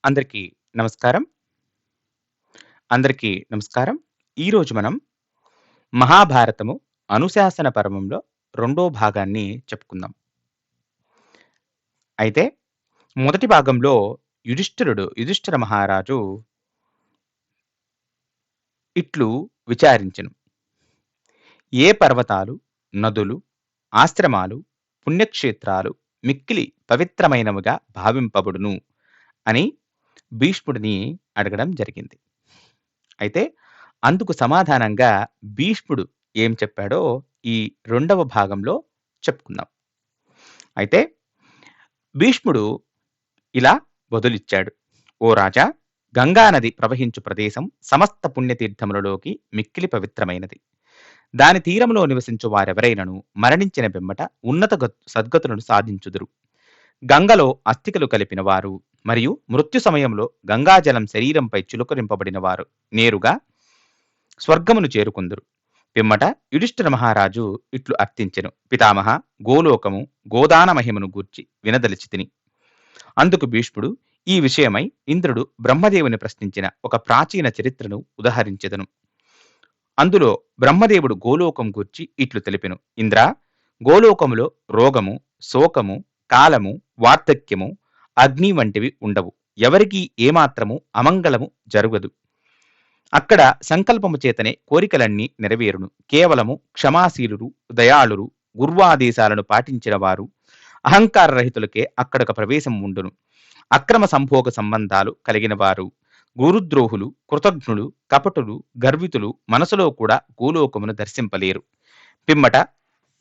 అందరికీ నమస్కారం. అందరికీ నమస్కారం. ఈరోజు మనం మహాభారతము అనుశాసన పర్వంలో రెండో భాగాన్ని చెప్పుకుందాం. అయితే మొదటి భాగంలో యుధిష్ఠిర మహారాజు ఇట్లు విచారించెను. ఏ పర్వతాలు, నదులు, ఆశ్రమాలు, పుణ్యక్షేత్రాలు మిక్కిలి పవిత్రమైనవిగా భావింపబడును అని భీష్ముడిని అడగడం జరిగింది. అయితే అందుకు సమాధానంగా భీష్ముడు ఏం చెప్పాడో ఈ రెండవ భాగంలో చెప్పుకుందాం. అయితే భీష్ముడు ఇలా బదులిచ్చాడు. ఓ రాజా, గంగా నది ప్రవహించు ప్రదేశం సమస్త పుణ్యతీర్థములలోకి మిక్కిలి పవిత్రమైనది. దాని తీరంలో నివసించు వారెవరైనను మరణించిన పిమ్మట ఉన్నత సద్గతులను సాధించుదురు. గంగలో అస్థికలు కలిపిన వారు మరియు మృత్యు సమయంలో గంగాజలం శరీరంపై చిలుకరింపబడిన వారు నేరుగా స్వర్గమును చేరుకుందురు. పిమ్మట యుధిష్ఠిర మహారాజు ఇట్లు అర్థించెను. పితామహ, గోలోకము గోదాన మహిమను గూర్చి వినదలిచితిని. అందుకు భీష్ముడు ఈ విషయమై ఇంద్రుడు బ్రహ్మదేవుని ప్రశ్నించిన ఒక ప్రాచీన చరిత్రను ఉదహరించెదను. అందులో బ్రహ్మదేవుడు గోలోకం గూర్చి ఇట్లు తెలిపెను. ఇంద్ర, గోలోకములో రోగము, శోకము, కాలము, వార్ధక్యము, అగ్ని వంటివి ఉండవు. ఎవరికీ ఏమాత్రము అమంగళము జరుగదు. అక్కడ సంకల్పము చేతనే కోరికలన్నీ నెరవేరును. కేవలము క్షమాశీలురు, దయాళురు, గుర్వాదేశాలను పాటించిన వారు, అహంకార రహితులకే అక్కడొక ప్రవేశం ఉండును. అక్రమ సంభోగ సంబంధాలు కలిగిన వారు, గురుద్రోహులు, కృతజ్ఞులు, కపటులు, గర్వితులు మనసులో కూడా గోలోకమును దర్శింపలేరు. పిమ్మట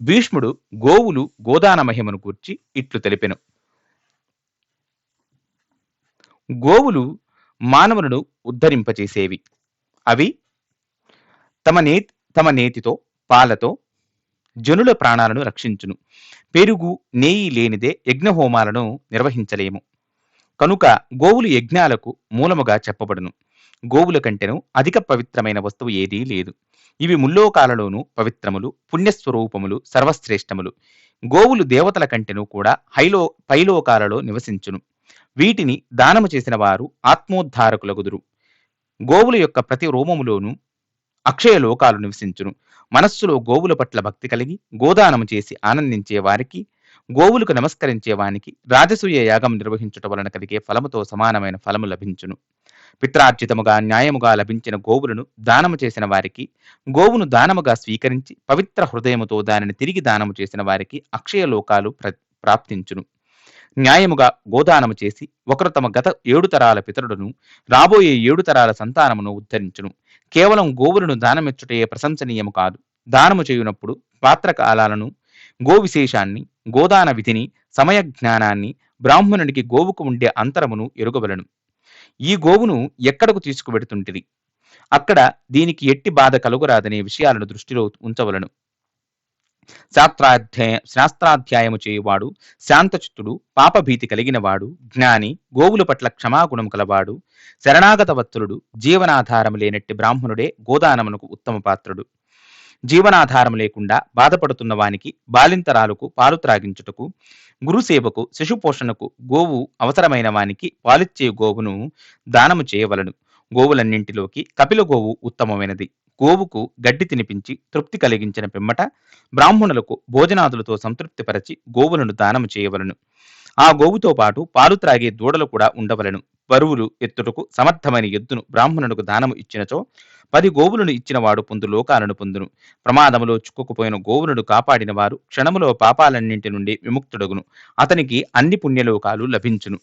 భీష్ముడు గోవులు గోదాన మహిమను గూర్చి ఇట్లు తెలిపెను. గోవులు మానవులను ఉద్ధరింపచేసేవి. అవి తమ నేతితో, పాలతో జనుల ప్రాణాలను రక్షించును. పెరుగు, నెయ్యి లేనిదే యజ్ఞహోమాలను నిర్వహించలేము. కనుక గోవులు యజ్ఞాలకు మూలముగా చెప్పబడును. గోవుల కంటెను అధిక పవిత్రమైన వస్తువు ఏదీ లేదు. ఇవి ముల్లోకాలలోనూ పవిత్రములు, పుణ్యస్వరూపములు, సర్వశ్రేష్టములు. గోవులు దేవతల కంటెను కూడా పైలోకాలలో నివసించును. వీటిని దానము చేసిన వారు ఆత్మోద్ధారకులగుదురు. గోవుల యొక్క ప్రతి రోమములోనూ అక్షయ లోకాలు నివసించును. మనస్సులో గోవుల పట్ల భక్తి కలిగి గోదానము చేసి ఆనందించే వారికి, గోవులకు నమస్కరించే వానికి రాజసూయ యాగం నిర్వహించుట వలన కలిగే ఫలముతో సమానమైన ఫలము లభించును. పిత్రార్జితముగా న్యాయముగా లభించిన గోవులను దానము చేసిన వారికి, గోవును దానముగా స్వీకరించి పవిత్ర హృదయముతో దానిని తిరిగి దానము చేసిన వారికి అక్షయ లోకాలు ప్రాప్తించును. న్యాయముగా గోదానము చేసి ఒకరు తమ గత 7 తరాల పితరులను రాబోయే 7 తరాల సంతానమును ఉద్ధరించును. కేవలం గోవులను దానమిచ్చుటే ప్రశంసనీయము కాదు. దానము చేయునప్పుడు పాత్రకాలాలను, గో విశేషాన్ని, గోదాన విధిని, సమయ జ్ఞానాన్ని, బ్రాహ్మణునికి గోవుకు ఉండే అంతరమును ఎరుగవలను. ఈ గోవును ఎక్కడకు తీసుకువెడుతుంటిది, అక్కడ దీనికి ఎట్టి బాధ కలుగురాదనే విషయాలను దృష్టిలో ఉంచవలను. శాస్త్రాధ్యాయము చేయువాడు, శాంతచిత్తుడు, పాపభీతి కలిగినవాడు, జ్ఞాని, గోవుల పట్ల క్షమాగుణం కలవాడు, శరణాగత వత్సలుడు, జీవనాధారం లేనట్టి బ్రాహ్మణుడే గోదానమునకు ఉత్తమ పాత్రుడు. జీవనాధారం లేకుండా బాధపడుతున్న వానికి, బాలింతరాలకు పాలు త్రాగించుటకు, గురుసేవకు, శిశుపోషణకు గోవు అవసరమైన వానికి పాలిచ్చే గోవును దానము చేయవలను. గోవులన్నింటిలోకి కపిల గోవు ఉత్తమమైనది. గోవుకు గడ్డి తినిపించి తృప్తి కలిగించిన పిమ్మట బ్రాహ్మణులకు భోజనాదులతో సంతృప్తిపరచి గోవులను దానము చేయవలను. ఆ గోవుతో పాటు పాలు త్రాగే దూడలు కూడా ఉండవలను. బరువులు ఎత్తుటకు సమర్థమైన ఎద్దును బ్రాహ్మణులకు దానము ఇచ్చినచో 10 గోవులను ఇచ్చినవాడు పొందు లోకాలను పొందును. ప్రమాదములో చిక్కుకుపోయిన గోవులను కాపాడిన వారు క్షణములో పాపాలన్నింటి నుండి విముక్తుడగును. అతనికి అన్ని పుణ్యలోకాలు లభించును.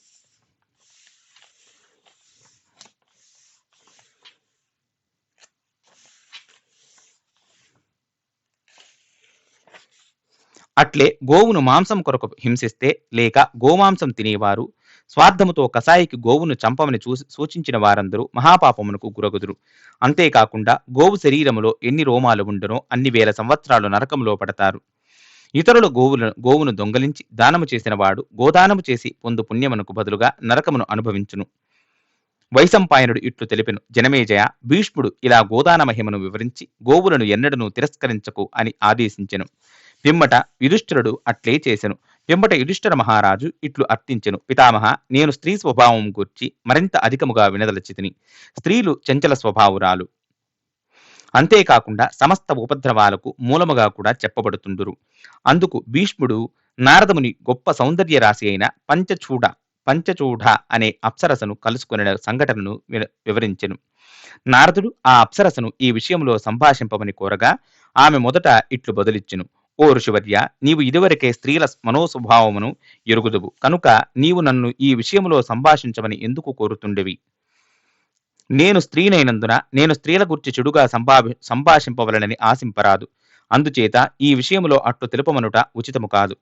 అట్లే గోవును మాంసం కొరకు హింసిస్తే లేక గోమాంసం తినేవారు స్వార్థముతో కసాయికి గోవును చంపమని సూచించిన వారందరూ మహాపాపమునకు గురగుదురు. అంతేకాకుండా గోవు శరీరములో ఎన్ని రోమాలు ఉండునో అన్ని వేల సంవత్సరాలు నరకంలో పడతారు. ఇతరుల గోవును దొంగలించి దానము చేసిన వాడు గోదానము చేసి పొందు పుణ్యమునకు బదులుగా నరకమును అనుభవించును. వైశంపాయనుడు ఇట్లు తెలిపెను. జనమేజయ, భీష్ముడు ఇలా గోదాన మహిమను వివరించి గోవులను ఎన్నడను తిరస్కరించకు అని ఆదేశించెను. పిమ్మట యుధిష్ఠిరుడు అట్లే చేసెను. వెంబట యుధిష్ఠిర మహారాజు ఇట్లు అర్థించెను. పితామహ, నేను స్త్రీ స్వభావం గూర్చి మరింత అధికముగా వినదలచితిని. స్త్రీలు చంచల స్వభావురాలు, అంతేకాకుండా సమస్త ఉపద్రవాలకు మూలముగా కూడా చెప్పబడుతుండురు. అందుకు భీష్ముడు నారదముని గొప్ప సౌందర్య రాశి అయిన పంచచూడ అనే అప్సరసను కలుసుకునే సంఘటనను వివరించెను. నారదుడు ఆ అప్సరసను ఈ విషయంలో సంభాషింపమని కోరగా ఆమె మొదట ఇట్లు బదులిచ్చెను. ఓ ఋషివర్య, నీవు ఇదివరకే స్త్రీల మనోస్వభావమును ఎరుగుదువు కనుక నీవు నన్ను ఈ విషయంలో సంభాషించమని ఎందుకు కోరుతుండేవి? నేను స్త్రీనైనందున నేను స్త్రీల గురించి చెడుగా సంభాషింపవలనని ఆశింపరాదు. అందుచేత ఈ విషయంలో అట్లు తెలుపమనుట ఉచితము కాదు.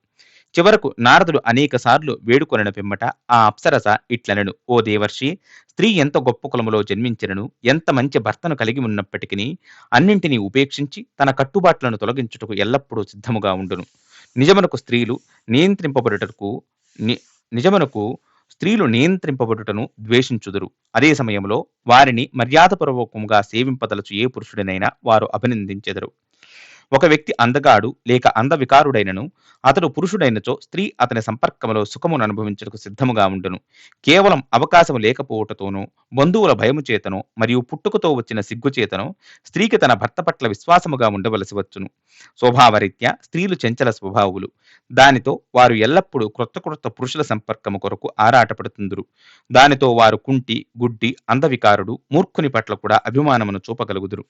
చివరకు నారదుడు అనేక సార్లు వేడుకొనిన పిమ్మట ఆ అప్సరస ఇట్లనెను. ఓ దేవర్షి, స్త్రీ ఎంత గొప్ప కులములో జన్మించినను, ఎంత మంచి భర్తను కలిగి ఉన్నప్పటికీ అన్నింటినీ ఉపేక్షించి తన కట్టుబాట్లను తొలగించుటకు ఎల్లప్పుడూ సిద్ధముగా ఉండును. నిజమునకు స్త్రీలు నియంత్రింపబడుటను ద్వేషించుదురు. అదే సమయంలో వారిని మర్యాదపూర్వకముగా సేవింపదలచు ఏ పురుషుడినైనా వారు అభినందించెదరు. ఒక వ్యక్తి అందగాడు లేక అందవికారుడైనను అతడు పురుషుడైనచో స్త్రీ అతని సంపర్కములో సుఖమును అనుభవించుటకు సిద్ధముగా ఉండును. కేవలం అవకాశము లేకపోవటతోనో, బంధువుల భయము చేతనో, మరియు పుట్టుకతో వచ్చిన సిగ్గు చేతనో స్త్రీకి తన భర్త పట్ల విశ్వాసముగా ఉండవలసి వచ్చును. స్వభావరీత్యా స్త్రీలు చంచల స్వభావులు. దానితో వారు ఎల్లప్పుడూ క్రొత్త పురుషుల సంపర్కము కొరకు ఆరాటపడుతుందురు. దానితో వారు కుంటి, గుడ్డి, అందవికారుడు, మూర్ఖుని పట్ల కూడా అభిమానమును చూపగలుగుదురు.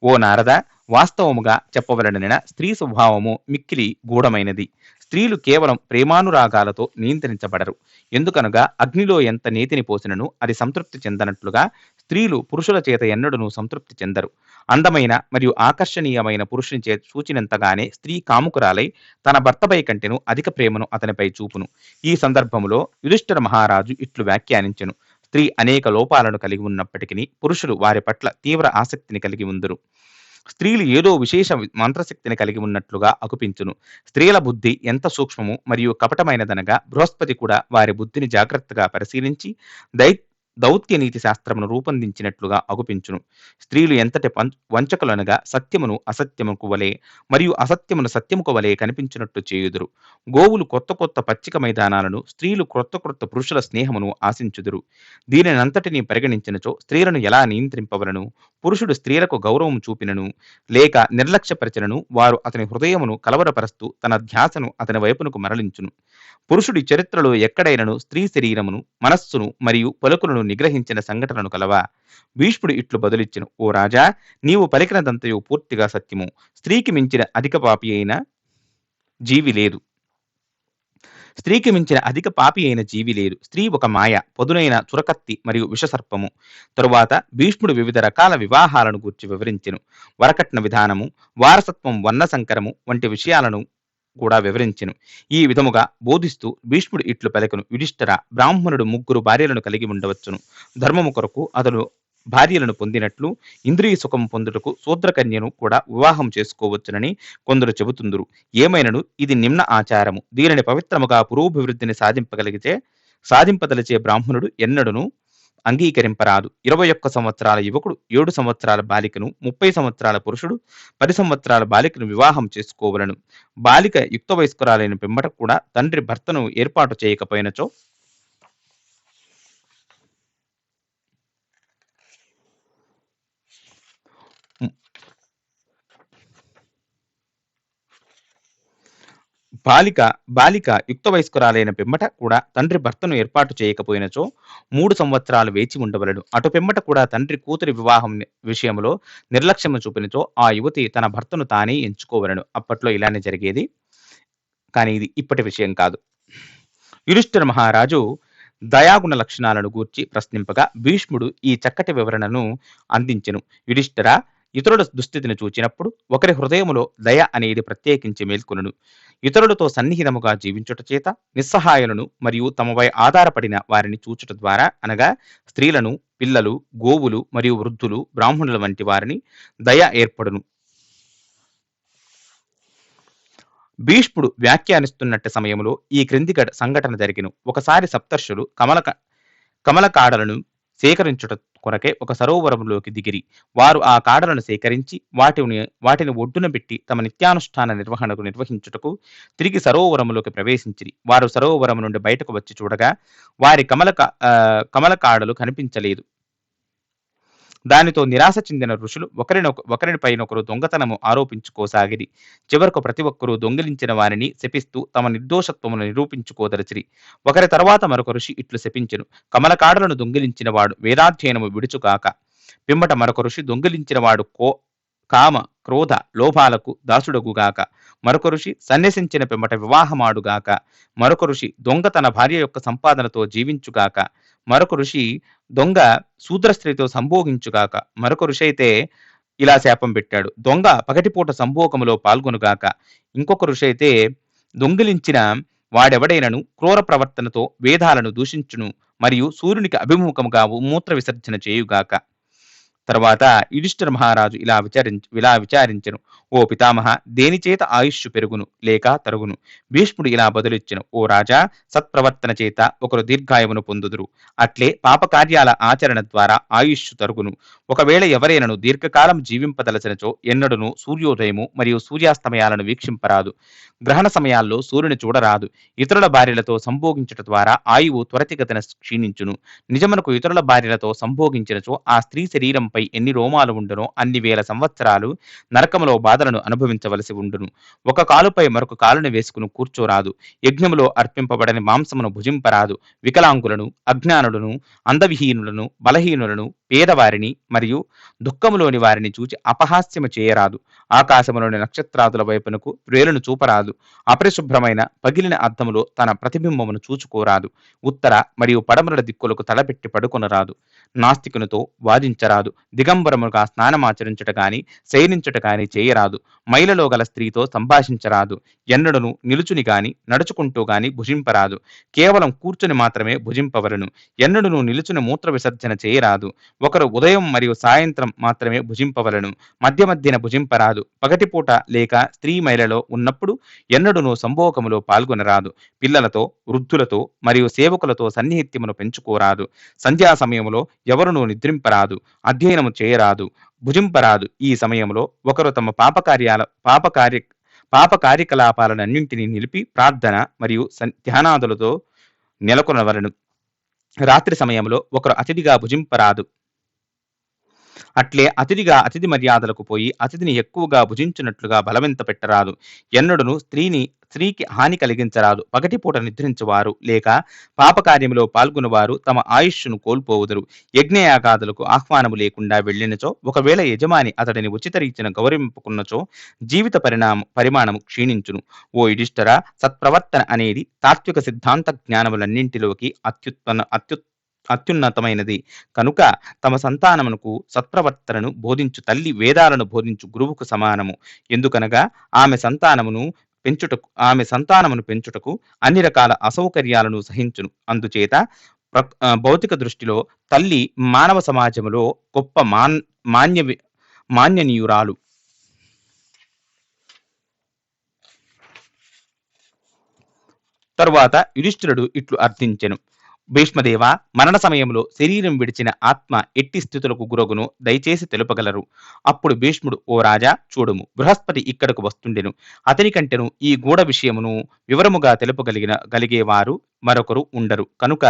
ఓ నారద, వాస్తవముగా చెప్పవలనన స్త్రీ స్వభావము మిక్కిలి గూఢమైనది. స్త్రీలు కేవలం ప్రేమానురాగాలతో నియంత్రించబడరు. ఎందుకనగా అగ్నిలో ఎంత నేతిని పోసినను అది సంతృప్తి చెందనట్లుగా స్త్రీలు పురుషుల చేత ఎన్నడూనూ సంతృప్తి చెందరు. అందమైన మరియు ఆకర్షణీయమైన పురుషుని చేత చూచినంతగానే స్త్రీ కాముకురాలై తన భర్తపై కంటెను అధిక ప్రేమను అతనిపై చూపును. ఈ సందర్భములో యుధిష్ఠిర మహారాజు ఇట్లు వ్యాఖ్యానించెను. స్త్రీ అనేక లోపాలను కలిగి ఉన్నప్పటికీ పురుషులు వారి పట్ల తీవ్ర ఆసక్తిని కలిగి ఉందురు. స్త్రీలు ఏదో విశేష మంత్రశక్తిని కలిగి ఉన్నట్లుగా అగుపించును. స్త్రీల బుద్ధి ఎంత సూక్ష్మము మరియు కపటమైనదనగా బృహస్పతి కూడా వారి బుద్ధిని జాగ్రత్తగా పరిశీలించి దౌత్య నీతి శాస్త్రమును రూపొందించినట్లుగా అగుపించును. స్త్రీలు ఎంతటి వంచకులనగా సత్యమును అసత్యముకు వలె మరియు అసత్యమును సత్యముకు వలె కనిపించినట్టు చేయుదురు. గోవులు కొత్త పచ్చిక మైదానాలను, స్త్రీలు క్రొత్త పురుషుల స్నేహమును ఆశించుదురు. దీనినంతటినీ పరిగణించినచో స్త్రీలను ఎలా నియంత్రింపవలను? పురుషుడు స్త్రీలకు గౌరవం చూపినను లేక నిర్లక్ష్యపరిచినను వారు అతని హృదయమును కలవరపరుస్తూ తన ధ్యాసను అతని వైపునకు మరలించును. పురుషుడి చరిత్రలో ఎక్కడైనను స్త్రీ శరీరమును, మనస్సును మరియు పలుకులను నిగ్రహించిన సంఘటనను కలవా? భీష్ముడు ఇట్లు బదులిచ్చెను. ఓ రాజా, నీవు పలికినదంతయు పూర్తిగా సత్యము. స్త్రీకి మించిన అధిక పాపి అయిన జీవి లేదు. స్త్రీ ఒక మాయ, పదునైన చురకత్తి మరియు విషసర్పము. తరువాత భీష్ముడు వివిధ రకాల వివాహాలను గూర్చి వివరించెను. వరకట్న విధానము, వారసత్వం, వర్ణ సంకరము వంటి విషయాలను కూడా వివరించెను. ఈ విధముగా బోధిస్తూ భీష్ముడు ఇట్లు పలికెను. యుధిష్ఠిర, బ్రాహ్మణుడు 3 భార్యలను కలిగి ఉండవచ్చును. ధర్మము కొరకు అతడు భార్యలను పొందినట్లు ఇంద్రియ సుఖం పొందుటకు శూద్రకన్యను కూడా వివాహం చేసుకోవచ్చునని కొందరు చెబుతుందురు. ఏమైనను ఇది నిమ్న ఆచారము. దీనిని పవిత్రముగా పురోభివృద్ధిని సాధింపదలిచే బ్రాహ్మణుడు ఎన్నడూను అంగీకరింపరాదు. 21 సంవత్సరాల యువకుడు 7 సంవత్సరాల బాలికను, 30 సంవత్సరాల పురుషుడు 10 సంవత్సరాల బాలికను వివాహం చేసుకోవలను. బాలిక యుక్త వయస్కురాలైన పిమ్మట కూడా తండ్రి భర్తను ఏర్పాటు చేయకపోయినచో బాలిక యుక్త వయస్కురాలైన పిమ్మట కూడా తండ్రి భర్తను ఏర్పాటు చేయకపోయినచో 3 సంవత్సరాలు వేచి ఉండవలెను. అటు పిమ్మట కూడా తండ్రి కూతురి వివాహం విషయంలో నిర్లక్ష్యము చూపినచో ఆ యువతి తన భర్తను తానే ఎంచుకోవలెను. అప్పట్లో ఇలానే జరిగేది, కానీ ఇది ఇప్పటి విషయం కాదు. యుధిష్ఠిర మహారాజు దయాగుణ లక్షణాలను గూర్చి ప్రశ్నింపగా భీష్ముడు ఈ చక్కటి వివరణను అందించెను. యుధిష్ఠిర, ఇతరుల దుస్థితిని చూచినప్పుడు ఒకరి హృదయములో దయ అనేది ప్రత్యేకించి మేల్కొనును. ఇతరులతో సన్నిహితముగా జీవించుట చేత నిస్సహాయులను మరియు తమపై ఆధారపడిన వారిని చూచుట ద్వారా, అనగా స్త్రీలను, పిల్లలు, గోవులు మరియు వృద్ధులు, బ్రాహ్మణుల వంటి వారిని దయ ఏర్పడును. భీష్ముడు వ్యాఖ్యానిస్తున్నట్టు సమయంలో ఈ క్రింది సంఘటన జరిగిను. ఒకసారి సప్తర్షులు కమలకాడలను సేకరించుట కొరకై ఒక సరోవరంలోకి దిగిరి. వారు ఆ కాడలను సేకరించి వాటిని ఒడ్డున పెట్టి తమ నిత్యానుష్ఠాన నిర్వహించుటకు తిరిగి సరోవరములోకి ప్రవేశించిరి. వారు సరోవరము నుండి బయటకు వచ్చి చూడగా వారి కమల కాడలు కనిపించలేదు. దానితో నిరాశ చెందిన ఋషులు ఒకరిపైనొకరు దొంగతనము ఆరోపించుకోసాగిరి. చివరకు ప్రతి ఒక్కరూ దొంగిలించిన వారిని శపిస్తూ తమ నిర్దోషత్వమును నిరూపించుకోదలచిరి. ఒకరి తర్వాత మరొక ఋషి ఇట్లు శపించెను: కమలకాడలను దొంగిలించిన వాడు వేదాధ్యయనము విడుచుగాక. పిమ్మట మరొక ఋషి దొంగిలించిన వాడు కామ క్రోధ లోభాలకు దాసుడగుగాక. మరొక ఋషి సన్యసించిన పిమ్మట వివాహమాడుగాక. మరొక ఋషి దొంగ తన భార్య యొక్క సంపాదనతో జీవించుగాక. మరొక ఋషి దొంగ శూద్ర స్త్రీతో సంభోగించుగాక. మరొక ఋషి అయితే ఇలా శాపం పెట్టాడు: దొంగ పగటిపూట సంభోగములో పాల్గొనుగాక. ఇంకొక ఋషి అయితే దొంగిలించిన వాడెవడైనను క్రూర ప్రవర్తనతో వేదాలను దూషించును మరియు సూర్యునికి అభిముఖముగా మూత్ర విసర్జన చేయుగాక. తర్వాత యుధిష్ఠిర మహారాజు ఇలా విచారించెను: ఓ పితామహ, దేనిచేత ఆయుష్షు పెరుగును లేక తరుగును? భీష్ముడు ఇలా బదులిచ్చెను: ఓ రాజా, సత్ప్రవర్తన చేత ఒకరు దీర్ఘాయువును పొందుదురు. అట్లే పాపకార్యాల ఆచరణ ద్వారా ఆయుష్షు తరుగును. ఒకవేళ ఎవరైనను దీర్ఘకాలం జీవింపదలచినచో ఎన్నడును సూర్యోదయము మరియు సూర్యాస్తమయాలను వీక్షింపరాదు. గ్రహణ సమయాల్లో సూర్యుని చూడరాదు. ఇతరుల భార్యలతో సంభోగించుట ద్వారా ఆయువు త్వరితగతిన క్షీణించును. నిజమునకు ఇతరుల భార్యలతో సంభోగించినచో ఆ స్త్రీ శరీరంపై ఎన్ని రోమాలు ఉండునో అన్ని వేల సంవత్సరాలు నరకములో బాధలను అనుభవించవలసి ఉండును. ఒక కాలుపై మరొక కాలుని వేసుకుని కూర్చోరాదు. యజ్ఞములో అర్పింపబడని మాంసమును భుజింపరాదు. వికలాంగులను, అజ్ఞానులను, అందవిహీనులను, బలహీనులను, పేదవారిని మరియు దుఃఖములోని వారిని చూచి అపహాస్యము చేయరాదు. ఆకాశములోని నక్షత్రాదుల వైపునకు వేలును చూపరాదు. అపరిశుభ్రమైన పగిలిన అద్దములో తన ప్రతిబింబమును చూచుకోరాదు. ఉత్తర మరియు పడమర దిక్కులకు తలపెట్టి పడుకొనరాదు. నాస్తికునితో వాదించరాదు. దిగంబరముగా స్నానమాచరించుట గాని శయనించుట గాని చేయరాదు. మైలలో గల స్త్రీతో సంభాషించరాదు. ఎన్నడను నిలుచుని గాని నడుచుకుంటూ గాని భుజింపరాదు. కేవలం కూర్చుని మాత్రమే భుజింపవలను. ఎన్నడను నిలుచుని మూత్ర విసర్జన చేయరాదు. ఒకరు ఉదయం మరియు సాయంత్రం మాత్రమే భుజింపవలను. మధ్య మధ్యన భుజింపరాదు. పగటిపూట లేక స్త్రీ మైలలో ఉన్నప్పుడు ఎన్నడూనూ సంభోగములో పాల్గొనరాదు. పిల్లలతో, వృద్ధులతో మరియు సేవకులతో సన్నిహిత్యమును పెంచుకోరాదు. సంధ్యా సమయంలో ఎవరునూ నిద్రింపరాదు. అధ్యయనము చేయరాదు. భుజింపరాదు. ఈ సమయంలో ఒకరు తమ పాప కార్యకలాపాలన్నింటినీ నిలిపి ప్రార్థన మరియు ధ్యానాదులతో నెలకొనవలను. రాత్రి సమయంలో ఒకరు అతిథిగా భుజింపరాదు. అట్లే అతిథిగా అతిథి మర్యాదలకు పోయి అతిథిని ఎక్కువగా భుజించినట్లుగా బలవంత పెట్టరాదు. ఎన్నడును స్త్రీకి హాని కలిగించరాదు. పగటిపూట నిద్రించువారు లేక పాపకార్యములో పాల్గొనవారు తమ ఆయుష్ను కోల్పోవుదురు. యజ్ఞయాగాదులకు ఆహ్వానము లేకుండా వెళ్ళినచో, ఒకవేళ యజమాని అతడిని ఉచిత రీతిన గౌరవింపుకున్నచో జీవిత పరిమాణము క్షీణించును. ఓ యుధిష్ఠిర, సత్ప్రవర్తన అనేది తాత్విక సిద్ధాంత జ్ఞానములన్నింటిలోకి అత్యున్నతమైనది. కనుక తమ సంతానమునకు సత్ప్రవర్తనను బోధించు తల్లి వేదాలను బోధించు గురువుకు సమానము. ఎందుకనగా ఆమె సంతానమును పెంచుటకు అన్ని రకాల అసౌకర్యాలను సహించును. అందుచేత భౌతిక దృష్టిలో తల్లి మానవ సమాజములో గొప్ప మాన్యనీయురాలు. తరువాత యుధిష్ఠిరుడు ఇట్లు అర్థించెను: భీష్మదేవ, మరణ సమయంలో శరీరం విడిచిన ఆత్మ ఎట్టి స్థితులకు గురగును దయచేసి తెలుపగలరు. అప్పుడు భీష్ముడు: ఓ రాజా, చూడుము, బృహస్పతి ఇక్కడకు వస్తుండెను. అతని కంటెను ఈ గూఢ విషయమును వివరముగా తెలుపగలిగేవారు మరొకరు ఉండరు. కనుక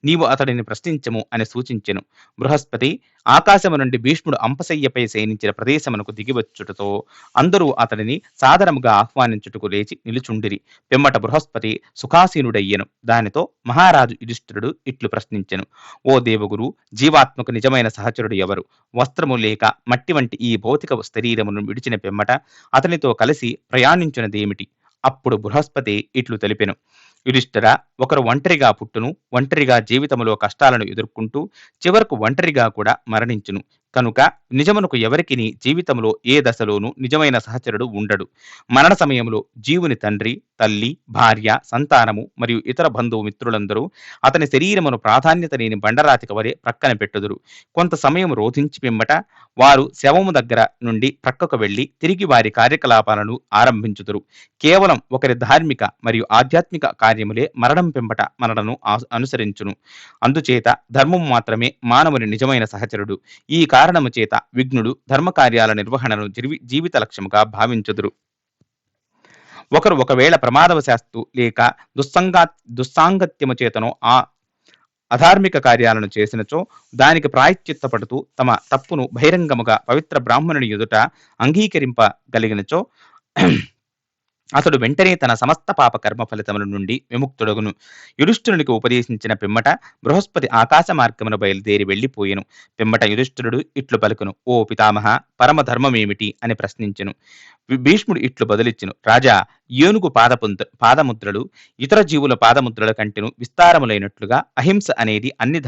నీవు అతడిని ప్రశ్నించము అని సూచించెను. బృహస్పతి ఆకాశము నుండి భీష్ముడు అంపశయ్యపై శయనించిన ప్రదేశమునకు దిగివచ్చుటతో అందరూ అతడిని సాదరముగా ఆహ్వానించుటకు లేచి నిలుచుండిరి. పిమ్మట బృహస్పతి సుఖాసీనుడయ్యెను. దానితో మహారాజు యుధిష్ఠిరుడు ఇట్లు ప్రశ్నించెను: ఓ దేవగురు, జీవాత్మకు నిజమైన సహచరుడు ఎవరు? వస్త్రము లేక మట్టి వంటి ఈ భౌతిక శరీరమును విడిచిన పిమ్మట అతనితో కలిసి ప్రయాణించినదేమిటి? అప్పుడు బృహస్పతి ఇట్లు తెలిపెను: యుధిష్ఠిర, ఒకరు ఒంటరిగా పుట్టును, ఒంటరిగా జీవితములో కష్టాలను ఎదుర్కొంటూ చివరకు ఒంటరిగా కూడా మరణించును. కనుక నిజమునకు ఎవరికిని జీవితంలో ఏ దశలోనూ నిజమైన సహచరుడు ఉండడు. మరణ సమయంలో జీవుని తండ్రి, తల్లి, భార్య, సంతానము మరియు ఇతర బంధువు మిత్రులందరూ అతని శరీరమును ప్రాధాన్యత లేని బండరాతిక వలె ప్రక్కన పెట్టుదురు. కొంత సమయం రోధించి పిమ్మట వారు శవము దగ్గర నుండి ప్రక్కకు వెళ్లి తిరిగి వారి కార్యకలాపాలను ఆరంభించుదురు. కేవలం ఒకరి ధార్మిక మరియు ఆధ్యాత్మిక కార్యములే మరణం పిమ్మట మనలను అనుసరించును. అందుచేత ధర్మము మాత్రమే మానవుని నిజమైన సహచరుడు. ఈ కారణము చేత విఘ్నుడు ధర్మ కార్యాల నిర్వహణను జీవిత లక్ష్యముగా భావించుదురు. ఒకరు ఒకవేళ ప్రమాదవశాత్తు లేక దుస్సాంగత్యము చేతనో ఆ అధార్మిక కార్యాలను చేసినచో దానికి ప్రాయశ్చిత్తపడుతూ తమ తప్పును బహిరంగముగా పవిత్ర బ్రాహ్మణుని ఎదుట అంగీకరింపగలిగినచో అతడు వెంటనే తన సమస్త పాప కర్మ ఫలితముల నుండి విముక్తుడగును. యుధిష్ఠిరునికి ఉపదేశించిన పిమ్మట బృహస్పతి ఆకాశ మార్గమున బయలుదేరి వెళ్లిపోయెను. పిమ్మట యుధిష్ఠిరుడు ఇట్లు పలుకును, ఓ పితామహ, పరమధర్మమేమిటి అని ప్రశ్నించెను. భీష్ముడు ఇట్లు బదులిచ్చెను, రాజా, ఏనుగు పాదముద్రలు ఇతర జీవుల పాదముద్రల కంటెను విస్తారములైనట్లుగా అహింస అనేది అన్ని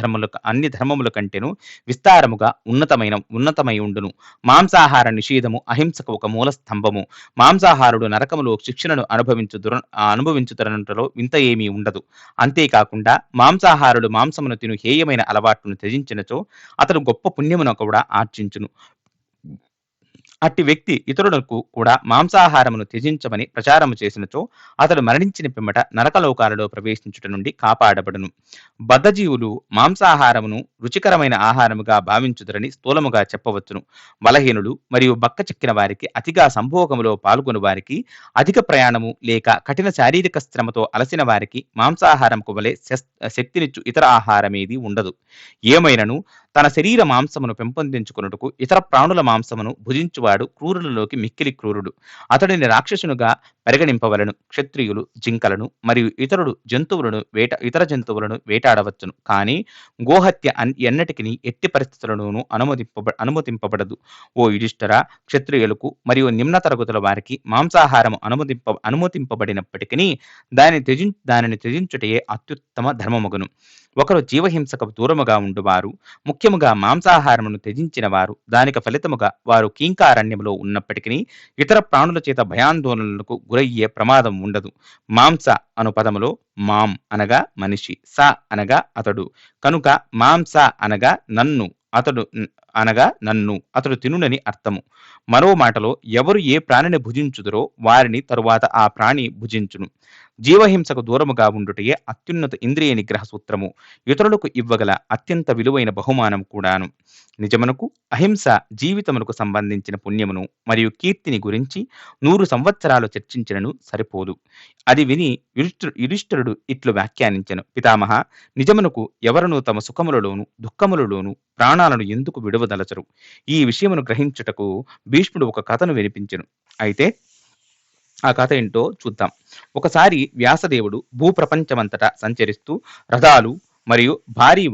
ధర్మముల కంటెను విస్తారముగా ఉన్నతమై ఉండును. మాంసాహార నిషేధము అహింసకు ఒక మూల స్తంభము. మాంసాహారుడు నరకములో శిక్షణను అనుభవించుతనంతలో వింత ఏమీ ఉండదు. అంతేకాకుండా మాంసాహారుడు మాంసమును తిను హేయమైన అలవాటును త్యజించినచో అతడు గొప్ప పుణ్యమును కూడా ఆర్జించును. అట్టి వ్యక్తి ఇతరులకు కూడా మాంసాహారమును త్యజించమని ప్రచారము చేసినచో అతడు మరణించిన పిమ్మట నరకలోకాలలో ప్రవేశించుట నుండి కాపాడబడును. బద్ధజీవులు మాంసాహారమును రుచికరమైన ఆహారముగా భావించుదరని స్థూలముగా చెప్పవచ్చును. బలహీనులు మరియు బక్క చిక్కిన వారికి, అతిగా సంభోగములో పాల్గొని వారికి, అధిక ప్రయాణము లేక కఠిన శారీరక శ్రమతో అలసిన వారికి మాంసాహారంకు వలె శక్తినిచ్చు ఇతర ఆహారమేది ఉండదు. ఏమైనను తన శరీర మాంసమును పెంపొందించుకున్నట్టుకు ఇతర ప్రాణుల మాంసమును భుజించువాడు క్రూరులలోకి మిక్కిలి క్రూరుడు. అతడిని రాక్షసునుగా పరిగణింపవలను. క్షత్రియులు జింకలను మరియు ఇతర జంతువులను వేటాడవచ్చును, కానీ గోహత్య ఎన్నటికి ఎట్టి పరిస్థితులలోనూ అనుమతింపబడదు. ఓ యుధిష్ఠిరా, క్షత్రియులకు మరియు నిమ్న తరగతుల వారికి మాంసాహారము అనుమతింపబడినప్పటికీ దానిని త్యజించుటయే అత్యుత్తమ ధర్మమగును. ఒకరు జీవహింసకు దూరముగా ఉండువారు, ముఖ్యముగా మాంసాహారమును త్యజించిన వారు, దానికి ఫలితముగా వారు కీంకారణ్యములో ఉన్నప్పటికీ ఇతర ప్రాణుల చేత భయాందోళనలకు గురయ్యే ప్రమాదం ఉండదు. మాంస అను పదములో మాం అనగా మనిషి, స అనగా అతడు, కనుక మాంస అనగా అతడు తినునని అర్థము. మరో మాటలో ఎవరు ఏ ప్రాణిని భుజించుదురో వారిని తరువాత ఆ ప్రాణి భుజించును. జీవహింసకు దూరముగా ఉండుటయే అత్యున్నత ఇంద్రియ నిగ్రహ సూత్రము, ఇతరులకు ఇవ్వగల అత్యంత విలువైన బహుమానం కూడాను. నిజమునకు అహింస జీవితమునకు సంబంధించిన పుణ్యమును మరియు కీర్తిని గురించి 100 సంవత్సరాలు చర్చించినను సరిపోదు. అది విని యుధిష్ఠిరుడు ఇట్లు వ్యాఖ్యానించెను, పితామహ, నిజమునకు ఎవరునూ తమ సుఖములలోను దుఃఖములలోను ప్రాణాలను ఎందుకు విడువదలచరు? ఈ విషయమును గ్రహించుటకు భీష్ముడు ఒక కథను వినిపించెను. అయితే ఆ కథ ఏంటో చూద్దాం. ఒకసారి వ్యాసదేవుడు భూప్రపంచమంతటా సంచరిస్తూ రథాలు మరియు భారీ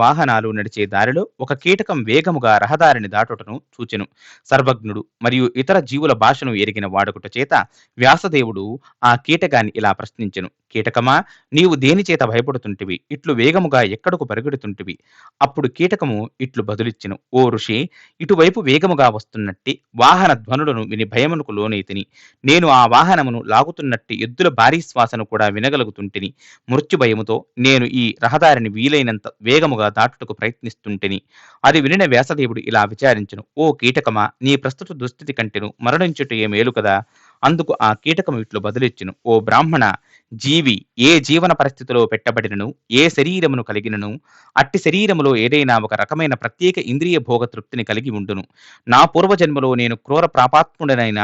వాహనాలు నడిచే దారిలో ఒక కీటకం వేగముగా రహదారిని దాటుటను చూచెను. సర్వజ్ఞుడు మరియు ఇతర జీవుల భాషను ఎరిగిన వాడుకుట చేత వ్యాసదేవుడు ఆ కీటకాన్ని ఇలా ప్రశ్నించెను, కీటకమా, నీవు దేని చేత భయపడుతుంటివి? ఇట్లు వేగముగా ఎక్కడకు పరిగెడుతుంటివి? అప్పుడు కీటకము ఇట్లు బదులిచ్చెను, ఓ ఋషి, ఇటువైపు వేగముగా వస్తున్నట్టి వాహన ధ్వనులను విని భయమునకు లోనైతిని. నేను ఆ వాహనమును లాగుతున్నట్టి ఎద్దుల భారీ శ్వాసను కూడా వినగలుగుతుంటిని. మృత్యు భయముతో నేను ఈ రహదారిని వీలైనంత వేగముగా దాటుటకు ప్రయత్నిస్తుంటిని. అది వినిన వ్యాసదేవుడు ఇలా విచారించెను, ఓ కీటకమా, నీ ప్రస్తుత దుస్థితి కంటెను మరణించుటయే మేలు కదా? అందుకు ఆ కీటకము ఇట్లు బదులిచ్చెను, ఓ బ్రాహ్మణ, జీవి ఏ జీవన పరిస్థితిలో పెట్టబడినను, ఏ శరీరమును కలిగినను, అట్టి శరీరములో ఏదైనా ఒక రకమైన ప్రత్యేక ఇంద్రియ భోగ తృప్తిని కలిగి ఉండును. నా పూర్వజన్మలో నేను క్రూర ప్రాపాత్ముడనైన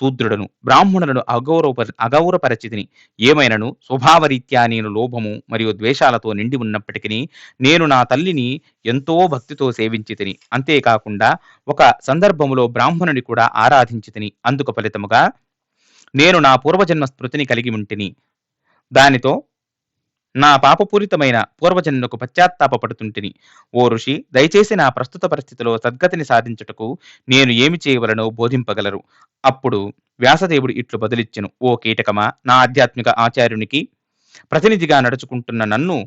శూద్రుడను, బ్రాహ్మణులను అగౌరవపరిచితిని. ఏమైనను స్వభావరీత్యా నేను లోభము మరియు ద్వేషాలతో నిండి ఉన్నప్పటికీ నేను నా తల్లిని ఎంతో భక్తితో సేవించితిని. అంతేకాకుండా ఒక సందర్భములో బ్రాహ్మణుని కూడా ఆరాధించితిని. అందుకు ఫలితముగా నేను నా పూర్వజన్మ స్మృతిని కలిగి ఉంటిని. దానితో నా పాపపూరితమైన పూర్వజన్మకు పశ్చాత్తాపడుతుంటిని. ఓ ఋషి, దయచేసి నా ప్రస్తుత పరిస్థితిలో సద్గతిని సాధించుటకు నేను ఏమి చేయవలనో బోధింపగలరు. అప్పుడు వ్యాసదేవుడు ఇట్లు బదులిచ్చెను, ఓ కీటకమా, నా ఆధ్యాత్మిక ఆచార్యునికి ప్రతినిధిగా నడుచుకుంటున్న నన్ను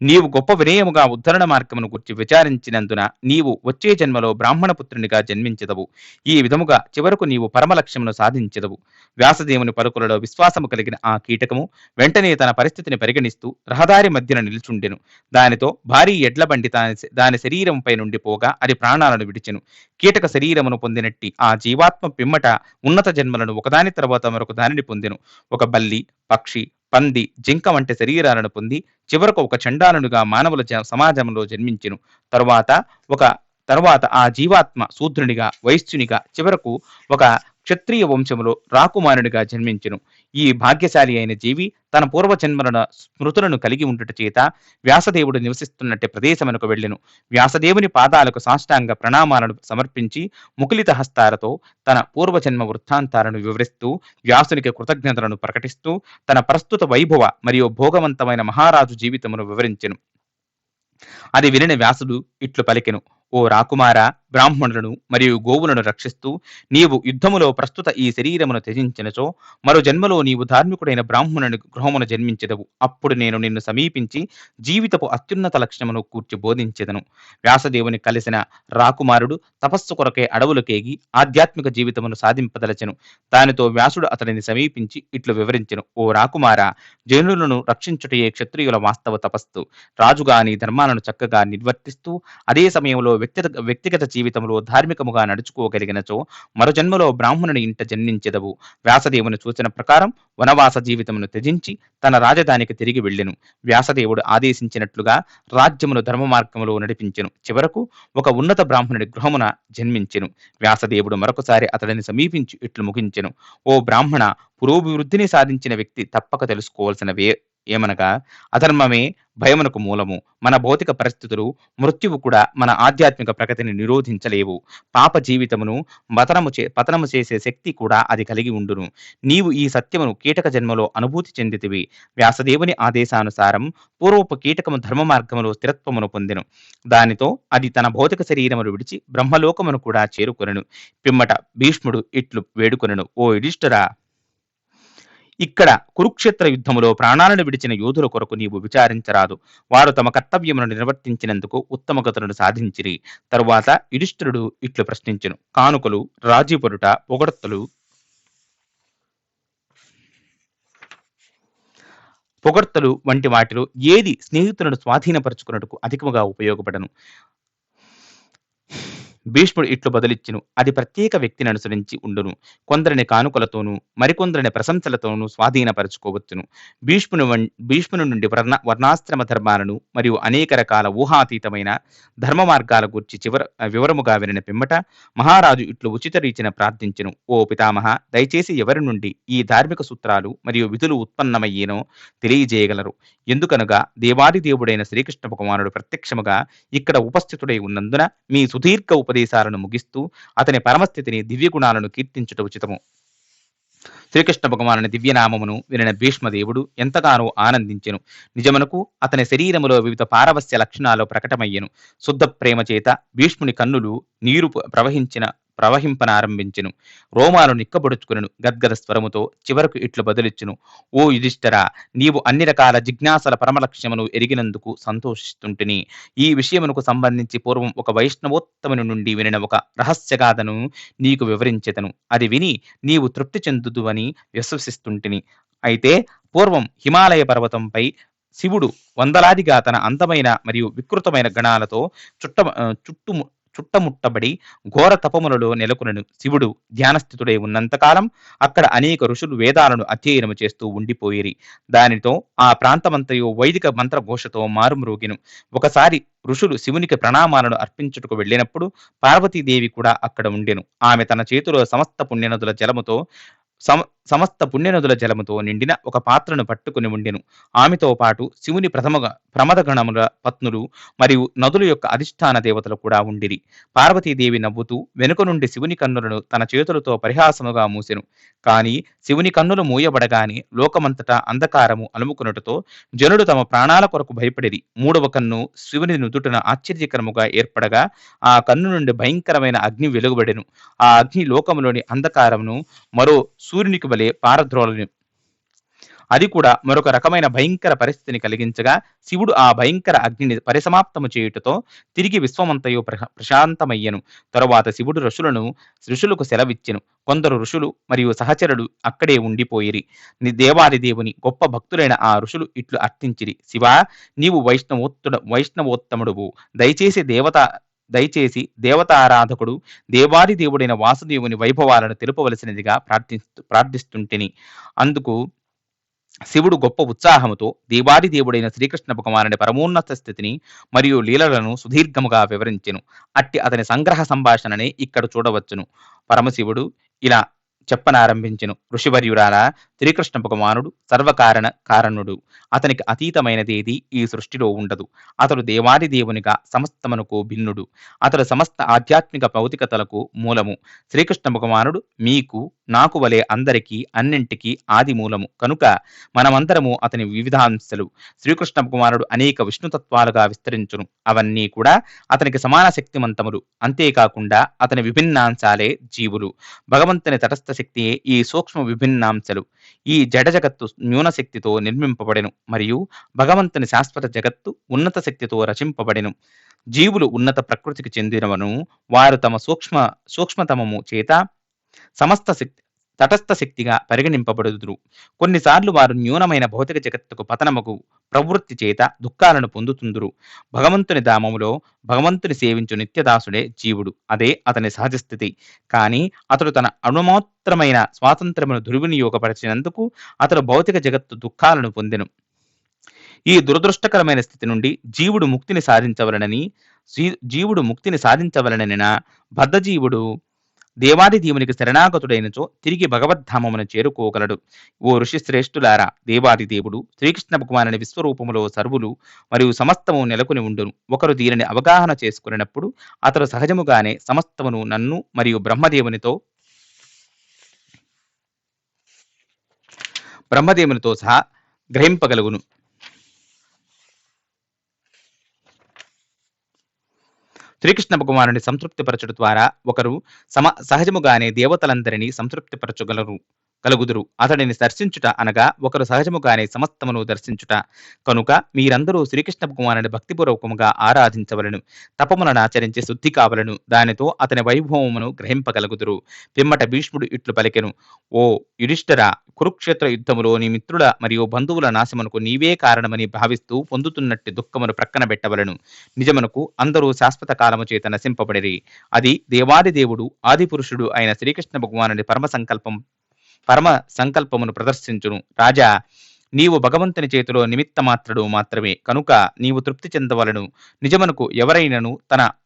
నీవు గొప్ప వినయముగా ఉద్ధరణ మార్గమును గురించి విచారించినందున నీవు వచ్చే జన్మలో బ్రాహ్మణ పుత్రునిగా జన్మించెదవు. ఈ విధముగా చివరకు నీవు పరమ లక్ష్యమును సాధించెదవు. వ్యాసదేవుని పలుకులలో విశ్వాసము కలిగిన ఆ కీటకము వెంటనే తన పరిస్థితిని పరిగణిస్తూ రహదారి మధ్యన నిలుచుండెను. దానితో భారీ ఎడ్ల బండి దాని శరీరంపై నుండి పోగా అది ప్రాణాలను విడిచెను. కీటక శరీరమును పొందినట్టి ఆ జీవాత్మ పిమ్మట ఉన్నత జన్మలను ఒకదాని తర్వాత మరొక దానిని పొందెను. ఒక బల్లి, పక్షి, పంది, జింక వంటి శరీరాలను పొంది చివరకు ఒక చండాలునిగా మానవుల సమాజంలో జన్మించెను. తరువాత ఆ జీవాత్మ శూద్రునిగా, వైశ్యునిగా, చివరకు ఒక క్షత్రియ వంశములో రాకుమారునిగా జన్మించెను. ఈ భాగ్యశాలి అయిన జీవి తన పూర్వజన్మల స్మృతులను కలిగి ఉండుట చేత వ్యాసదేవుడు నివసిస్తున్నట్టు ప్రదేశమునకు వెళ్ళెను. వ్యాసదేవుని పాదాలకు సాష్టాంగ ప్రణామాలను సమర్పించి ముకులిత హస్తాలతో తన పూర్వజన్మ వృత్తాంతాలను వివరిస్తూ వ్యాసునికి కృతజ్ఞతలను ప్రకటిస్తూ తన ప్రస్తుత వైభవ మరియు భోగవంతమైన మహారాజు జీవితమును వివరించెను. అది వినిన వ్యాసుడు ఇట్లు పలికెను: ఓ రాకుమార, బ్రాహ్మణులను మరియు గోవులను రక్షిస్తూ నీవు యుద్ధములో ప్రస్తుత ఈ శరీరమును త్యజించినచో మరో జన్మలో నీవు ధార్మికుడైన బ్రాహ్మణుని గృహమును జన్మించెదవు. అప్పుడు నేను నిన్ను సమీపించి జీవితపు అత్యున్నత లక్ష్యమును కూర్చి బోధించెదను. వ్యాసదేవుని కలిసిన రాకుమారుడు తపస్సు కొరకే అడవులకేగి ఆధ్యాత్మిక జీవితమును సాధింపదలచెను. దానితో వ్యాసుడు అతడిని సమీపించి ఇట్లు వివరించెను: ఓ రాకుమార, జనులను రక్షించుటయే క్షత్రియుల వాస్తవ తపస్సు. రాజుగా నీ ధర్మాలను చక్కగా నిర్వర్తిస్తూ అదే సమయంలో వ్యక్తిగత జీవితంలో ధార్మికముగా నడుచుకోగలిగినచో మరో జన్మలో బ్రాహ్మణుని ఇంట జన్మించెదవు. వ్యాసదేవుని సూచన ప్రకారం వనవాస జీవితమును త్యజించి తన రాజధానికి తిరిగి వెళ్ళెను. వ్యాసదేవుడు ఆదేశించినట్లుగా రాజ్యమును ధర్మ మార్గములో నడిపించెను. చివరకు ఒక ఉన్నత బ్రాహ్మణుడి గృహమున జన్మించెను. వ్యాసదేవుడు మరొకసారి అతడిని సమీపించి ఇట్లు ముగించెను: ఓ బ్రాహ్మణ, పురోభివృద్ధిని సాధించిన వ్యక్తి తప్పక తెలుసుకోవాల్సినవే ఏమనగా, అధర్మమే భయమునకు మూలము. మన భౌతిక పరిస్థితులు, మృత్యువు కూడా మన ఆధ్యాత్మిక ప్రగతిని నిరోధించలేవు. పాప జీవితమును పతనము చేసే శక్తి కూడా అది కలిగి ఉండును. నీవు ఈ సత్యమును కీటక జన్మలో అనుభూతి చెందితివి. వ్యాసదేవుని ఆదేశానుసారం పూర్వపు కీటకము ధర్మ మార్గములో స్థిరత్వమును పొందెను. దానితో అది తన భౌతిక శరీరమును విడిచి బ్రహ్మలోకమును కూడా చేరుకొనెను. పిమ్మట భీష్ముడు ఇట్లు వేడుకొనెను: ఓ యుధిష్ఠిరా, ఇక్కడ కురుక్షేత్ర యుద్ధములో ప్రాణాలను విడిచిన యోధుల కొరకు నీవు విచారించరాదు. వారు తమ కర్తవ్యమును నిర్వర్తించినందుకు ఉత్తమ గతులను సాధించిరి. తరువాత యుధిష్ఠిరుడు ఇట్లు ప్రశ్నించెను: కానుకలు, రాజీపడుట, పొగడ్తలు వంటి వాటిలో ఏది స్నేహితులను స్వాధీనపరుచుకున్నట్టుకు అధికముగా ఉపయోగపడను? భీష్ముడు ఇట్లు బదులిచ్చెను: అది ప్రత్యేక వ్యక్తిని అనుసరించి ఉండును. కొందరిని కానుకలతోనూ మరికొందరిని ప్రశంసలతోనూ స్వాధీనపరచుకోవచ్చును. భీష్ముని నుండి వర్ణాశ్రమ ధర్మాలను మరియు అనేక రకాల ఊహాతీతమైన ధర్మ మార్గాల గురించి వివరముగా వినిన పిమ్మట మహారాజు ఇట్లు ఉచిత రీతిన ప్రార్థించెను: ఓ పితామహ, దయచేసి ఎవరి నుండి ఈ ధార్మిక సూత్రాలు మరియు విధులు ఉత్పన్నమయ్యేనో తెలియజేయగలరు. ఎందుకనగా దేవాది దేవుడైన శ్రీకృష్ణ భగవానుడు ప్రత్యక్షముగా ఇక్కడ ఉపస్థితుడై ఉన్నందున మీ సుదీర్ఘ ఉపదేశాలను ముగిస్తూ అతని పరమస్థితిని, దివ్య గుణాలను కీర్తించుట ఉచితము. శ్రీకృష్ణ భగవానుని దివ్యనామమును వినిన భీష్మదేవుడు ఎంతగానో ఆనందించెను. నిజమునకు అతని శరీరములో వివిధ పారవస్య లక్షణాలు ప్రకటమయ్యెను. శుద్ధ ప్రేమ చేత భీష్ముని కన్నులు నీరు ప్రవహింపనారంభించెను. రోమాలు నిక్కబొడుచుకును గద్గద స్వరముతో చివరకు ఇట్లు బదులిచ్చును: ఓ యుధిష్ఠిరా, నీవు అన్ని రకాల జిజ్ఞాసల పరమలక్ష్యమును ఎరిగినందుకు సంతోషిస్తుంటిని. ఈ విషయమునకు సంబంధించి పూర్వం ఒక వైష్ణవోత్తముని నుండి వినిన ఒక రహస్యగాథను నీకు వివరించెదను. అది విని నీవు తృప్తి చెందుదు అని విశ్వసిస్తుంటిని. అయితే పూర్వం హిమాలయ పర్వతంపై శివుడు వందలాదిగా తన అందమైన మరియు వికృతమైన గణాలతో చుట్టముట్టబడి ఘోర తపములలో నెలకొనెను. శివుడు ధ్యానస్థితుడై ఉన్నంతకాలం అక్కడ అనేక ఋషులు వేదాలను అధ్యయనము చేస్తూ ఉండిపోయిరి. దానితో ఆ ప్రాంతమంతయు వైదిక మంత్రఘోషతో మారుమ్రోగెను. ఒకసారి ఋషులు శివునికి ప్రణామాలను అర్పించుటకు వెళ్ళినప్పుడు పార్వతీదేవి కూడా అక్కడ ఉండెను. ఆమె తన చేతిలో సమస్త పుణ్యనదుల జలముతో నిండిన ఒక పాత్రను పట్టుకుని ఉండెను. ఆమెతో పాటు శివుని ప్రమద గణముల పత్నులు మరియు నదుల యొక్క అధిష్టాన దేవతలు కూడా ఉండిరి. పార్వతీదేవి నవ్వుతూ వెనుక నుండి శివుని కన్నులను తన చేతులతో పరిహాసముగా మూసెను. కాని శివుని కన్నులు మూయబడగానే లోకమంతటా అంధకారము అలుముకున్నట్టుతో జనుడు తమ ప్రాణాల కొరకు భయపడిరి. మూడవ కన్ను శివుని నుదుటన ఆశ్చర్యకరముగా ఏర్పడగా ఆ కన్ను నుండి భయంకరమైన అగ్ని వెలువబడెను. ఆ అగ్ని లోకములోని అంధకారమును మరో సూర్యునికి వలె పారద్రోలను. అది కూడా మరొక రకమైన భయంకర పరిస్థితిని కలిగించగా శివుడు ఆ భయంకర అగ్నిని పరిసమాప్తము చేయుటతో తిరిగి విశ్వమంతయు ప్రశాంతమయ్యెను. తరువాత శివుడు ఋషులకు సెలవిచ్చెను. కొందరు ఋషులు మరియు సహచరులు అక్కడే ఉండిపోయిరి. దేవాది దేవుని గొప్ప భక్తులైన ఆ ఋషులు ఇట్లు అర్థించిరి: శివా, నీవు వైష్ణవోత్తముడువు, దయచేసి దేవతారాధకుడు దేవాది దేవుడైన వాసుదేవుని వైభవాలను తెలుపవలసినదిగా ప్రార్థిస్తుంటిని. అందుకు శివుడు గొప్ప ఉత్సాహముతో దేవాది దేవుడైన శ్రీకృష్ణ భగవానుడి పరమోన్నత స్థితిని మరియు లీలలను సుదీర్ఘముగా వివరించెను. అట్టి అతని సంగ్రహ సంభాషణనే ఇక్కడ చూడవచ్చును. పరమశివుడు ఇలా చెప్పనారంభించెను: ఋషివర్యురాలా, శ్రీకృష్ణ భగవానుడు కారణుడు. అతనికి అతీతమైనదేది ఈ సృష్టిలో ఉండదు. అతడు దేవాది దేవునిగా సమస్తమునకు భిన్నుడు. అతడు సమస్త ఆధ్యాత్మిక భౌతికతలకు మూలము. శ్రీకృష్ణ భగవానుడు మీకు నాకు వలె అందరికీ అన్నింటికీ ఆది మూలము కనుక మనమందరము అతని వివిధాంశలు. శ్రీకృష్ణ భగవానుడు అనేక విష్ణుతత్వాలుగా విస్తరించును. అవన్నీ కూడా అతనికి సమాన శక్తిమంతములు. అంతేకాకుండా అతని విభిన్నాంశాలే జీవులు. భగవంతుని తటస్థ శక్తియే ఈ సూక్ష్మ విభిన్నాంశలు. ఈ జడ జగత్తు న్యూన శక్తితో నిర్మింపబడెను మరియు భగవంతుని శాశ్వత జగత్తు ఉన్నత శక్తితో రచింపబడెను. జీవులు ఉన్నత ప్రకృతికి చెందినవను. వారు తమ సూక్ష్మతమము చేత తటస్థ శక్తిగా పరిగణింపబడుదురు. కొన్నిసార్లు వారు న్యూనమైన భౌతిక జగత్తుకు పతనముకు ప్రవృత్తి చేత దుఃఖాలను పొందుతుందురు. భగవంతుని ధామములో భగవంతుని సేవించు నిత్యదాసుడే జీవుడు. అదే అతని సహజ స్థితి. కానీ అతడు తన అణుమాత్రమైన స్వాతంత్రమును దుర్వినియోగపరిచినందుకు అతడు భౌతిక జగత్తు దుఃఖాలను పొందెను. ఈ దురదృష్టకరమైన స్థితి నుండి జీవుడు ముక్తిని సాధించవలననిన బద్ధజీవుడు దేవాది దేవునికి శరణాగతుడైనచో తిరిగి భగవద్ధామమును చేరుకోగలడు. ఓ ఋషి శ్రేష్ఠులారా, దేవాది దేవుడు శ్రీకృష్ణ భగవానుని విశ్వరూపములో సర్వులు మరియు సమస్తము నెలకొని ఉండును. ఒకరు దీనిని అవగాహన చేసుకున్నప్పుడు అతడు సహజముగానే సమస్తమును నన్ను మరియు బ్రహ్మదేవునితో సహా గ్రహింపగలుగును. శ్రీకృష్ణ భగవానుని సంతృప్తిపరచుట ద్వారా ఒకరు సహజముగానే దేవతలందరినీ కలుగుదురు. అతడిని దర్శించుట అనగా ఒకరు సహజముగానే సమస్తమును దర్శించుట. కనుక మీరందరూ శ్రీకృష్ణ భగవానుని భక్తిపూర్వకముగా ఆరాధించవలను, తపములను ఆచరించి శుద్ధి కావలను. దానితో అతని వైభవమును గ్రహింపగలుగుదురు. పిమ్మట భీష్ముడు ఇట్లు పలికెను: ఓ యుధిష్ఠిరా, కురుక్షేత్ర యుద్ధములో నీ మిత్రుల మరియు బంధువుల నాశమునకు నీవే కారణమని భావిస్తూ పొందుతున్నట్టి దుఃఖమును ప్రక్కన పెట్టవలను. నిజమునకు అందరూ శాశ్వత కాలము చేత నశింపబడిరి. అది దేవాది దేవుడు ఆదిపురుషుడు అయిన శ్రీకృష్ణ భగవానుని పరమ సంకల్పమును ప్రదర్శించును. రాజా, నీవు భగవంతుని చేతిలో నిమిత్త మాత్రుడు మాత్రమే కనుక నీవు తృప్తి చెందవలను. నిజమునకు ఎవరైనను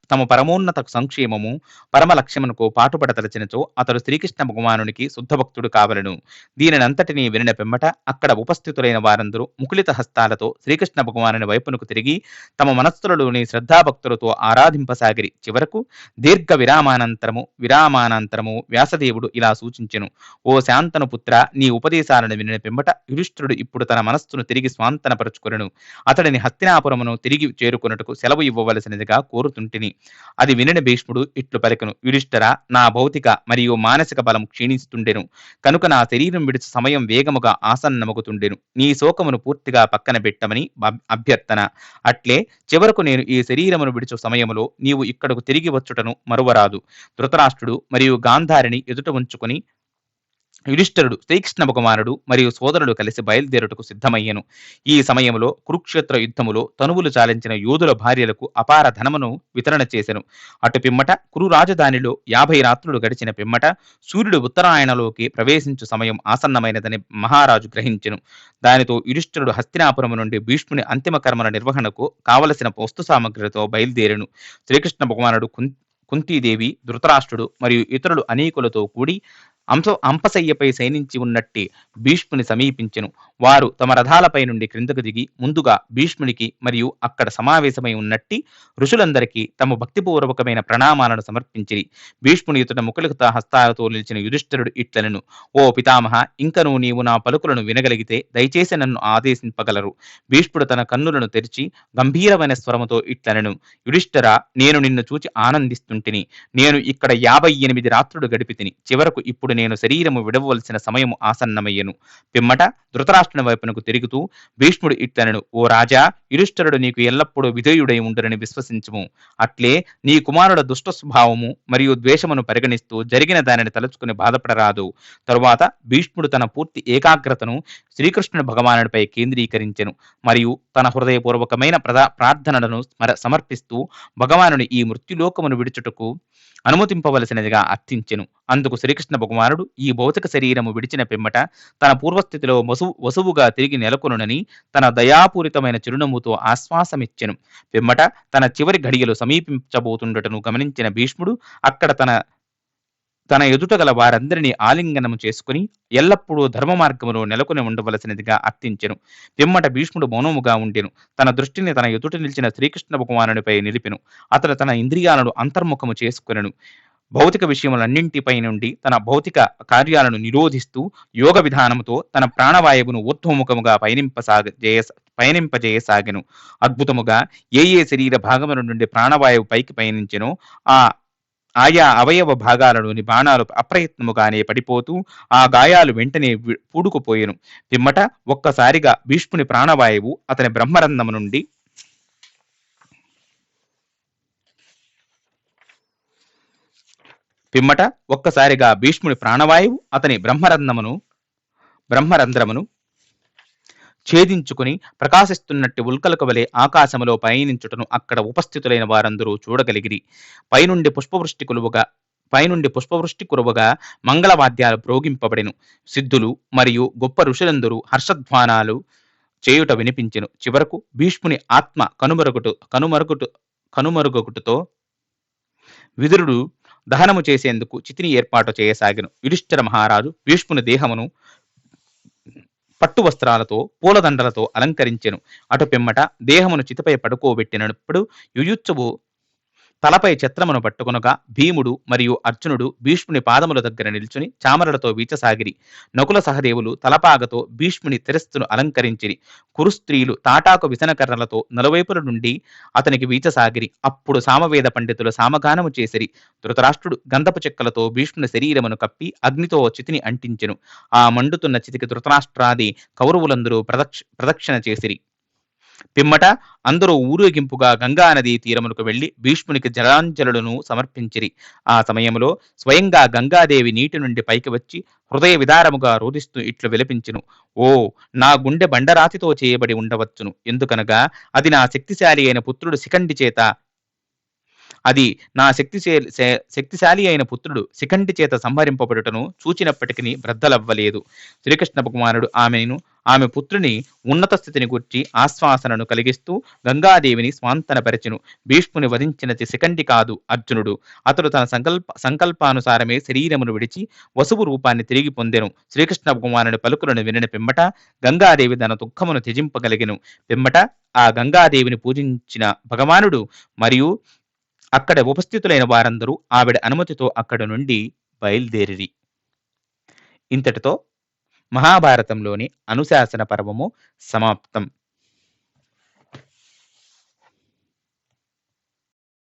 తమ పరమోన్నత సంక్షేమము పరమ లక్ష్యమునకు పాటుపడతలచినచో అతడు శ్రీకృష్ణ భగవానునికి శుద్ధభక్తుడు కావలను. దీనినంతటినీ వినిన పిమ్మట అక్కడ ఉపస్థితులైన వారందరూ ముకులిత హస్తాలతో శ్రీకృష్ణ భగవానుని వైపునకు తిరిగి తమ మనస్సులలోని శ్రద్ధాభక్తులతో ఆరాధింపసాగిరి. చివరకు దీర్ఘ విరామానంతరము వ్యాసదేవుడు ఇలా సూచించెను: ఓ శాంతను పుత్ర, నీ ఉపదేశాలను వినిన పిమ్మట యుధిష్ఠిరుడు ఇప్పుడు తన మనస్సును తిరిగి స్వాంతనపరుచుకొనెను. అతడిని హస్తినాపురమును తిరిగి చేరుకొనుటకు సెలవు ఇవ్వవలసినదిగా కోరుతుంటిని. అది వినిన భీష్ముడు ఇట్లు పలికెను: యుధిష్ఠిరా, నా భౌతిక మరియు మానసిక బలం క్షీణిస్తుండెను కనుక నా శరీరం విడిచి సమయం వేగముగా ఆసన్నమగుతుండెను. నీ శోకమును పూర్తిగా పక్కన పెట్టమని అభ్యర్థన. అట్లే చివరకు నేను ఈ శరీరమును విడిచు సమయములో నీవు ఇక్కడకు తిరిగి వచ్చుటను మరువరాదు. ధృతరాష్ట్రుడు మరియు గాంధారిని ఎదుట ఉంచుకొని యుధిష్ఠిరుడు, శ్రీకృష్ణ భగవానుడు మరియు సోదరుడు కలిసి బయలుదేరుటకు సిద్ధమయ్యను. ఈ సమయంలో కురుక్షేత్ర యుద్ధములో తనువులు చాలించిన యోధుల భార్యలకు అపార ధనమును వితరణ చేసెను. అటు పిమ్మట కురు రాజధానిలో 50 రాత్రులు గడిచిన పిమ్మట సూర్యుడు ఉత్తరాయణలోకి ప్రవేశించు సమయం ఆసన్నమైనదని మహారాజు గ్రహించెను. దానితో యుధిష్ఠిరుడు హస్తినాపురము నుండి భీష్ముని అంతిమ కర్మల నిర్వహణకు కావలసిన వస్తు సామగ్రితో బయలుదేరెను. శ్రీకృష్ణ భగవానుడు, కుంతీదేవి, ధృతరాష్ట్రుడు మరియు ఇతరులు అనేకులతో కూడి అంపశయ్యపై శయనించి ఉన్నట్టి భీష్ముని సమీపించెను. వారు తమ రథాలపై నుండి క్రిందకు దిగి ముందుగా భీష్మునికి మరియు అక్కడ సమావేశమై ఉన్నట్టి ఋషులందరికీ తమ భక్తిపూర్వకమైన ప్రణామాలను సమర్పించిరి. భీష్ముని ఇతడ ముకులిత హస్తాలతో నిలిచిన యుధిష్ఠిరుడు ఇట్లనెను: ఓ పితామహ, ఇంకనూ నీవు నా పలుకులను వినగలిగితే దయచేసి నన్ను ఆదేశింపగలరు. భీష్ముడు తన కన్నులను తెరిచి గంభీరమైన స్వరముతో ఇట్లనెను: యుధిష్ఠిరా, నేను నిన్ను చూచి ఆనందిస్తున్నాను. అనుభవిస్తుంటిని. నేను ఇక్కడ 58 రాత్రులు గడిపితిని. చివరకు ఇప్పుడు నేను శరీరము విడవవలసిన సమయము ఆసన్నమయ్యెను. పిమ్మట ధృతరాష్ట్రుని వైపునకు తిరుగుతూ భీష్ముడు ఇట్లనెను: ఓ రాజా, యుధిష్ఠిరుడు నీకు ఎల్లప్పుడూ విధేయుడై ఉండునని విశ్వసించుము. అట్లే నీ కుమారుల దుష్ట స్వభావము మరియు ద్వేషమును పరిగణిస్తూ జరిగిన దానిని తలుచుకుని బాధపడరాదు. తరువాత భీష్ముడు తన పూర్తి ఏకాగ్రతను శ్రీకృష్ణుని భగవానుడిపై కేంద్రీకరించెను మరియు తన హృదయపూర్వకమైన ప్రార్థనలను సమర్పిస్తూ భగవానుని ఈ మృత్యులోకమును విడుచుటకు అనుమతింపవలసినదిగా అర్థించెను. అందుకు శ్రీకృష్ణ భగవానుడు ఈ భౌతిక శరీరము విడిచిన పిమ్మట తన పూర్వస్థితిలో వసువుగా తిరిగి నెలకొనునని తన దయాపూరితమైన చిరునవ్వుతో ఆశ్వాసమిచ్చెను. పిమ్మట తన చివరి ఘడియలు సమీపించబోతుండటను గమనించిన భీష్ముడు అక్కడ తన ఎదుట గల వారందరినీ ఆలింగనము చేసుకుని ఎల్లప్పుడూ ధర్మ మార్గములో నెలకొని ఉండవలసినదిగా అర్థించెను. పిమ్మట భీష్ముడు మౌనముగా ఉండెను. తన దృష్టిని తన ఎదుట నిలిచిన శ్రీకృష్ణ భగవానునిపై నిలిపెను. అతడు తన ఇంద్రియాలను అంతర్ముఖము చేసుకొనెను. భౌతిక విషయములన్నింటిపై నుండి తన భౌతిక కార్యాలను నిరోధిస్తూ యోగ విధానముతో తన ప్రాణవాయువును ఊర్ధ్వముఖముగా పయనింపజేయసాగెను. అద్భుతముగా ఏ శరీర భాగముల నుండి ప్రాణవాయువు పైకి పయనించెనో ఆయా అవయవ భాగాలలోని బాణాలు అప్రయత్నముగానే పడిపోతూ ఆ గాయాలు వెంటనే పూడుకుపోయెను. పిమ్మట ఒక్కసారిగా భీష్ముని ప్రాణవాయువు అతని బ్రహ్మరంధ్రము నుండి ఛేదించుకుని ప్రకాశిస్తున్నట్టు ఉల్కలకు వలె ఆకాశములో పయనించుటను అక్కడ ఉపస్థితులైన వారందరూ చూడగలిగిరి. పైనుండి పుష్పవృష్టి కురువగా మంగళవాద్యాలు ప్రోగింపబడెను. సిద్ధులు మరియు గొప్ప ఋషులందరూ హర్షధ్వానాలు చేయుట వినిపించెను. చివరకు భీష్ముని ఆత్మ కనుమరుగుటతో విదురుడు దహనము చేసేందుకు చితిని ఏర్పాటు చేయసాగెను. యుధిష్ఠిర మహారాజు భీష్ముని దేహమును పట్టు వస్త్రాలతో పూలదండలతో అలంకరించెను. అటు పిమ్మట దేహమును చితిపై పడుకోబెట్టినప్పుడు యుయుత్సువు తలపై ఛత్రమును పట్టుకొనగా భీముడు మరియు అర్జునుడు భీష్ముని పాదముల దగ్గర నిల్చుని చామరలతో వీచసాగిరి. నకుల సహదేవులు తలపాగతో భీష్ముని శిరస్సును అలంకరించిరి. కురుస్త్రీలు తాటాకు విసనకర్రలతో నలువైపుల నుండి అతనికి వీచసాగిరి. అప్పుడు సామవేద పండితులు సామగానము చేసిరి. ధృతరాష్ట్రుడు గంధపు చెక్కలతో భీష్ముని శరీరమును కప్పి అగ్నితో చితిని అంటించెను. ఆ మండుతున్న చితికి ధృతరాష్ట్రాది కౌరవులందరూ ప్రదక్షిణ చేసిరి. పిమ్మట అందరూ ఊరేగింపుగా గంగా నదీ తీరమునకు వెళ్లి భీష్మునికి జలాంజలులను సమర్పించిరి. ఆ సమయంలో స్వయంగా గంగాదేవి నీటి నుండి పైకి వచ్చి హృదయ విదారముగా రోధిస్తూ ఇట్లు విలపించును: ఓ, నా గుండె బండరాతితో చేయబడి ఉండవచ్చును. ఎందుకనగా అది నా శక్తిశాలి అయిన పుత్రుడు శిఖండి చేత సంహరింపబడుటను చూచినప్పటికీ బ్రద్దలవ్వలేదు. శ్రీకృష్ణ భగవానుడు ఆమె పుత్రుని ఉన్నత స్థితిని గుర్చి ఆశ్వాసనను కలిగిస్తూ గంగాదేవిని స్వాంతనపరచెను. భీష్ముని వధించినది శిఖండి కాదు, అర్జునుడు. అతడు తన సంకల్పానుసారమే శరీరమును విడిచి వసువు రూపాన్ని తిరిగి పొందెను. శ్రీకృష్ణ భగవానుడి పలుకులను వినిన పిమ్మట గంగాదేవి తన దుఃఖమును త్యజింపగలిగెను. పిమ్మట ఆ గంగాదేవిని పూజించిన భగవానుడు మరియు అక్కడ ఉపస్థితులైన వారందరూ ఆవిడ అనుమతితో అక్కడి నుండి బయలుదేరిరి. ఇంతటితో మహాభారతంలోని అనుశాసన పర్వము సమాప్తం.